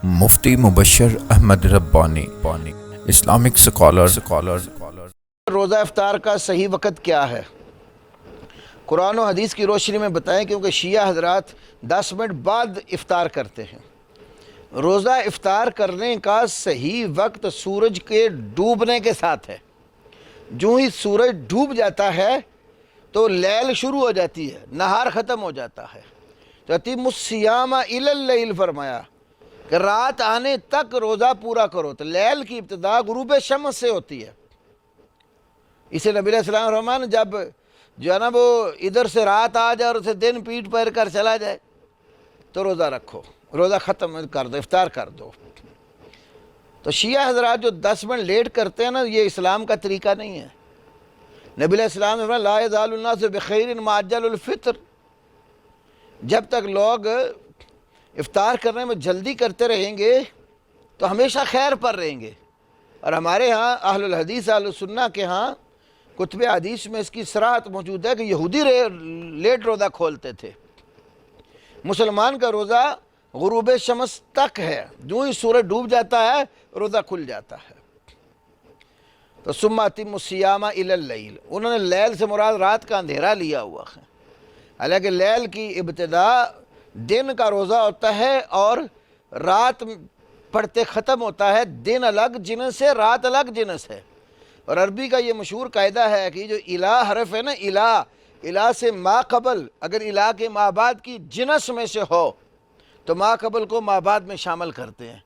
مفتی مبشر احمد ربانی Islamic scholar روزہ افطار کا صحیح وقت کیا ہے؟ قرآن و حدیث کی روشنی میں بتائیں، کیونکہ شیعہ حضرات 10 منٹ بعد افطار کرتے ہیں۔ روزہ افطار کرنے کا صحیح وقت سورج کے ڈوبنے کے ساتھ ہے۔ جو ہی سورج ڈوب جاتا ہے تو لیل شروع ہو جاتی ہے، نہار ختم ہو جاتا ہے۔ تو اتم الصیام الی اللیل فرمایا کہ رات آنے تک روزہ پورا کرو۔ تو لیل کی ابتدا غروب شمس سے ہوتی ہے۔ اسے نبی علیہ السلام فرمان جب جو ہے نا وہ ادھر سے رات آ جائے اور اسے دن پیٹ پیر کر چلا جائے تو روزہ رکھو، روزہ ختم کر دو، افطار کر دو۔ تو شیعہ حضرات جو 10 منٹ لیٹ کرتے ہیں نا، یہ اسلام کا طریقہ نہیں ہے۔ نبی علیہ السلام نے فرمایا لا یزال الناس بخیر ما عجل الفطر، جب تک لوگ افطار کرنے میں جلدی کرتے رہیں گے تو ہمیشہ خیر پر رہیں گے۔ اور ہمارے ہاں اہل الحدیث اہل السنہ کے ہاں کتب حدیث میں اس کی صراحت موجود ہے کہ یہودی لیٹ روزہ کھولتے تھے۔ مسلمان کا روزہ غروب شمس تک ہے، جو ہی سورج ڈوب جاتا ہے روزہ کھل جاتا ہے۔ تو ثم اتموا الصیام الی اللیل، انہوں نے لیل سے مراد رات کا اندھیرا لیا ہوا ہے، حالانکہ لیل کی ابتدا دن کا روزہ ہوتا ہے اور رات پڑھتے ختم ہوتا ہے۔ دن الگ جنس ہے، رات الگ جنس ہے۔ اور عربی کا یہ مشہور قاعدہ ہے کہ جو الہ حرف ہے نا، الہ سے ما قبل اگر الہ کے ما بعد کی جنس میں سے ہو تو ما قبل کو ما بعد میں شامل کرتے ہیں۔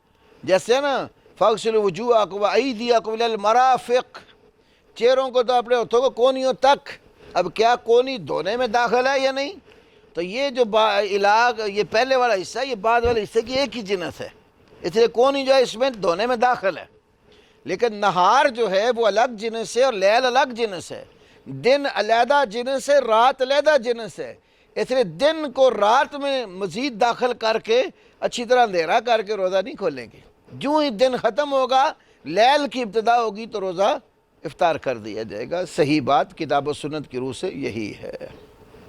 جیسے نا فاغسلوا وجوہکم وایدیکم الی المرافق، چہروں کو تو اپنے ہاتھوں کو کونیوں تک۔ اب کیا کونی دھونے میں داخل ہے یا نہیں؟ تو یہ جو الہ یہ پہلے والا حصہ ہے، یہ بعد والا حصہ کی ایک ہی جنس ہے، اس لیے کونی جو ہے اس میں دھونے میں داخل ہے۔ لیکن نہار جو ہے وہ الگ جنس ہے اور لیل الگ جنس ہے۔ دن علیحدہ جنس ہے، رات علیحدہ جنس ہے، اس لیے دن کو رات میں مزید داخل کر کے اچھی طرح اندھیرا کر کے روزہ نہیں کھولیں گے۔ جو ہی دن ختم ہوگا، لیل کی ابتدا ہوگی تو روزہ افطار کر دیا جائے گا۔ صحیح بات کتاب و سنت کی روح سے یہی ہے۔